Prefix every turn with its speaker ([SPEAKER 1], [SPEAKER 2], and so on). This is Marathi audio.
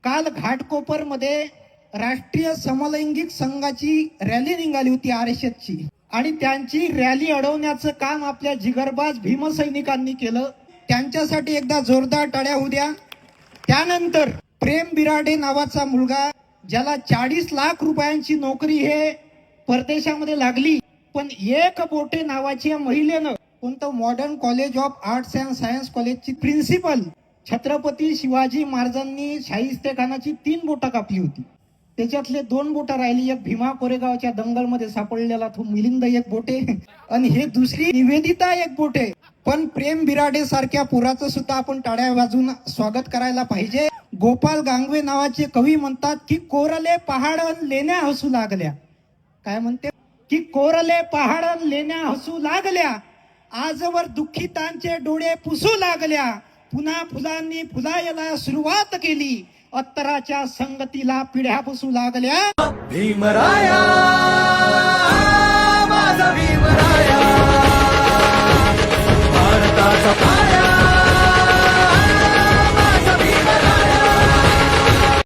[SPEAKER 1] काल घाटकोपर मध्ये राष्ट्रीय समलैंगिक संघाची रॅली निघाली होती RSSची आणि त्यांची रॅली अडवण्याचं काम आपल्या जिगरबाज भीमसैनिकांनी केलं. त्यांच्यासाठी एकदा जोरदार टाळ्या होऊ द्या. त्यानंतर प्रेम बिराडे नावाचा मुलगा, ज्याला 40 लाख रुपयांची नोकरी हे परदेशामध्ये लागली, पण एक बोटे नावाच्या महिलेनं कोणतं modern college of arts and science कॉलेजची प्रिन्सिपल छत्रपती शिवाजी महाराजांनी शाहिस्तेखानाची 3 बोटं कापली होती. त्याच्यातले 2 बोटं राहिली. एक भीमा कोरेगावच्या दंगलमध्ये सापडलेला तो मिलिंद एक बोटे आणि हे दुसरी निवेदिता एक बोटे. पण प्रेम बिराडे सारख्या पुराचं सुद्धा आपण टाळ्या वाजून स्वागत करायला पाहिजे. गोपाल गांगवे नावाचे कवी म्हणतात की कोरले पहाडन लेण्या हसू लागल्या. काय म्हणते की कोरले पहाडन लेण्या हसू लागल्या, आजवर दुःखितांचे डोळे पुसू लागल्या, पुन्हा फुलांनी फुलायला सुरुवात केली, अत्तराच्या संगतीला पिढ्या पुसू लागल्या.
[SPEAKER 2] भीमराया माझा भीमराया.